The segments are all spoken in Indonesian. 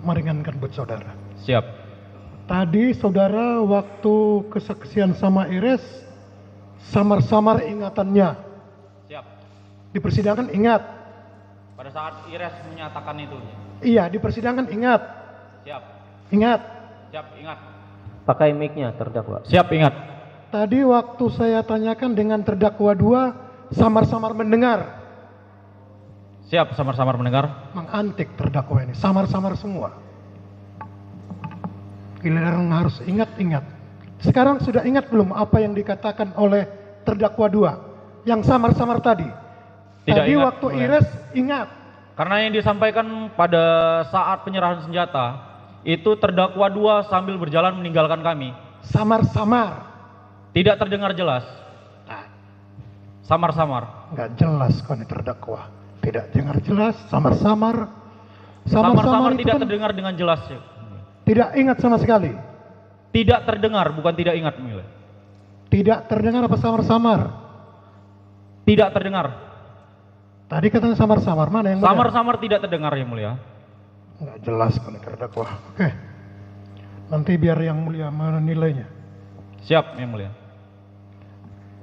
meringankan buat saudara. Siap. Tadi saudara waktu kesaksian sama Ires, samar-samar ingatannya. Siap. Di persidangan ingat. Pada saat Ires menyatakan itu. Iya, di persidangan ingat. Siap. Ingat. Siap, ingat. Pakai mic-nya terdakwa. Siap, ingat. Tadi waktu saya tanyakan dengan terdakwa 2, samar-samar mendengar. Siap, samar-samar mendengar. Mengantik terdakwa ini, samar-samar semua. Giliran harus ingat-ingat. Sekarang sudah ingat belum apa yang dikatakan oleh terdakwa 2? Yang samar-samar tadi. Tidak Tadi ingat, waktu Mulia. Ires ingat. Karena yang disampaikan pada saat penyerahan senjata, itu terdakwa 2 sambil berjalan meninggalkan kami. Samar-samar. Tidak terdengar jelas. Nah, Samar-samar. nggak jelas kok ini terdakwa. Tidak dengar jelas, samar-samar. Samar-samar itu tidak kan terdengar dengan jelas. tidak ingat sama sekali. Tidak terdengar, bukan tidak ingat. Mulia. Tidak terdengar apa samar-samar? Tidak terdengar. Tadi katanya samar-samar, mana yang benar? Samar-samar tidak terdengar, yang mulia. Nggak jelas kok ini terdakwa. Oke. Nanti biar yang mulia menilainya. Siap, yang mulia.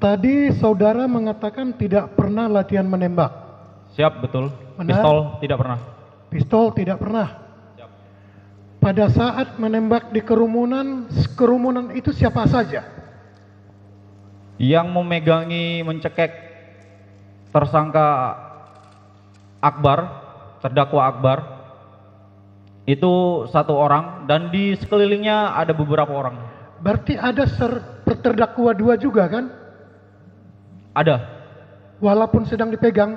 Tadi saudara mengatakan tidak pernah latihan menembak. Siap, betul. Benar. Pistol tidak pernah. Pistol tidak pernah. Siap. Pada saat menembak di kerumunan, kerumunan itu siapa saja? Yang memegangi mencekek tersangka Akbar, terdakwa Akbar, itu 1 orang, dan di sekelilingnya ada beberapa orang. Berarti ada terdakwa 2 juga kan? Ada. Walaupun sedang dipegang.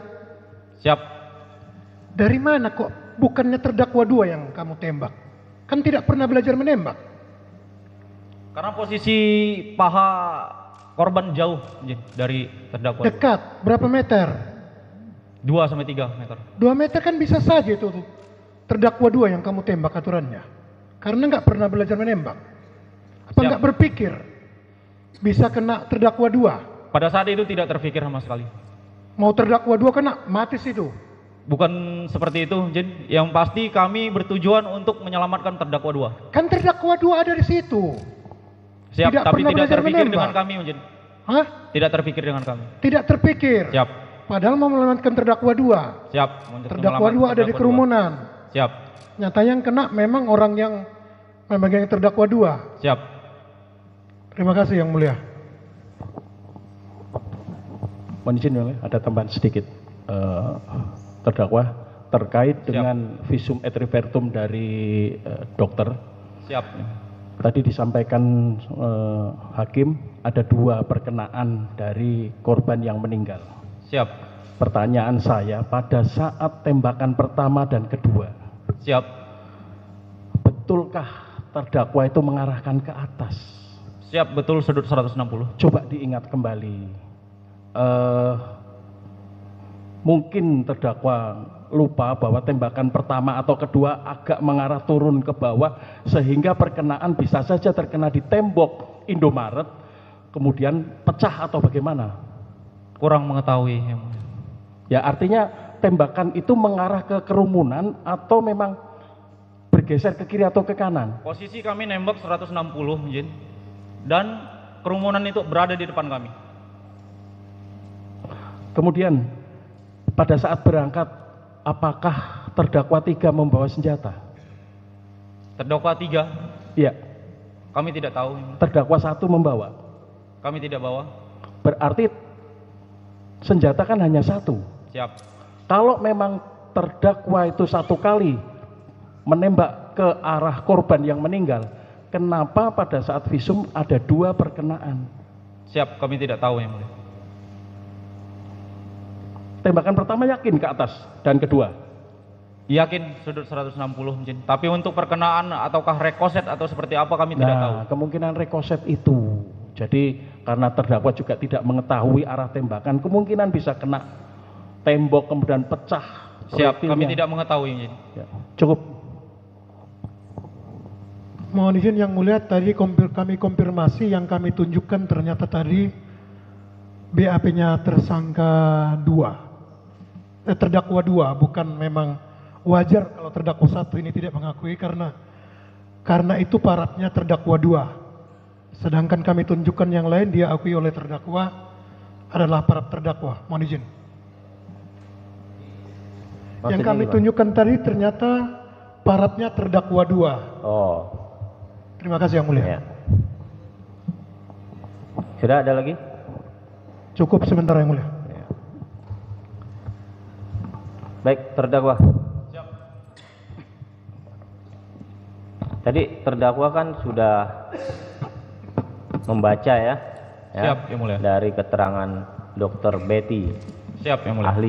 Siap. Dari mana kok bukannya terdakwa 2 yang kamu tembak? Kan tidak pernah belajar menembak. Karena posisi paha korban jauh dari terdakwa. Dekat, berapa meter? 2 sampai 3 meter. 2 meter kan bisa saja itu terdakwa 2 yang kamu tembak aturannya. Karena nggak pernah belajar menembak. Apa Siap. nggak berpikir bisa kena terdakwa 2? Pada saat itu tidak terpikir sama sekali. Mau terdakwa 2 kena, mati situ. Bukan seperti itu, Jin. Yang pasti kami bertujuan untuk menyelamatkan terdakwa 2. Kan terdakwa 2 ada di situ. Siap, Tidak tapi pernah tidak belajar terpikir menembak. dengan kami, Jin. Hah? Tidak terpikir dengan kami. Tidak terpikir. Siap. Padahal mau menyelamatkan terdakwa 2. Siap. Untuk Terdakwa menyelamatkan 2 ada di terdakwa kerumunan. 2. Siap. Nyata yang kena memang orang yang memegang terdakwa 2. Siap. Terima kasih yang mulia. Mohon izin, Yang Mulia, ada tambahan sedikit. Terdakwa terkait dengan visum et repertum dari dokter. Siap. Tadi disampaikan hakim ada 2 perkenaan dari korban yang meninggal. Siap. Pertanyaan saya, pada saat tembakan pertama dan kedua, Siap. betulkah terdakwa itu mengarahkan ke atas? Siap, betul sudut 160. Coba diingat kembali. Mungkin terdakwa lupa bahwa tembakan pertama atau kedua agak mengarah turun ke bawah, sehingga perkenaan bisa saja terkena di tembok Indomaret, kemudian pecah atau bagaimana? Kurang mengetahui, yang mulia. Ya, artinya tembakan itu mengarah ke kerumunan atau memang bergeser ke kiri atau ke kanan? Posisi kami nembak 160, Jin. Dan kerumunan itu berada di depan kami. Kemudian pada saat berangkat, apakah terdakwa 3 membawa senjata? Terdakwa 3, Iya. kami tidak tahu. Terdakwa 1 membawa. Kami tidak bawa. Berarti senjata kan hanya 1. Siap. Kalau memang terdakwa itu 1 kali menembak ke arah korban yang meninggal, kenapa pada saat visum ada 2 perkenaan? Siap, kami tidak tahu, yang mulia. Tembakan pertama yakin ke atas dan kedua? Yakin sudut 160, Jin. Tapi untuk perkenaan ataukah rekoset atau seperti apa kami tidak tahu. Kemungkinan rekoset itu. Jadi karena terdakwa juga tidak mengetahui arah tembakan, kemungkinan bisa kena tembok kemudian pecah. Siap, kami proyektilnya. tidak mengetahui, Jin. Ya, cukup. Mohon izin yang mulia, tadi kami konfirmasi yang kami tunjukkan ternyata tadi BAP-nya tersangka 2. Terdakwa 2, bukan memang wajar kalau terdakwa 1 ini tidak mengakui karena itu paratnya terdakwa 2. Sedangkan kami tunjukkan yang lain dia akui oleh terdakwa adalah parat terdakwa. Mohon izin. Yang Maksudnya kami gimana? tunjukkan tadi ternyata paratnya terdakwa 2. Oh, Terima kasih Yang Mulia. ya. Sudah ada lagi? Cukup sementara Yang Mulia. Ya. Baik, terdakwa. Tadi terdakwa kan sudah membaca ya, Siap, Yang Mulia. dari keterangan Dr. Betty, Siap, Yang Mulia. ahli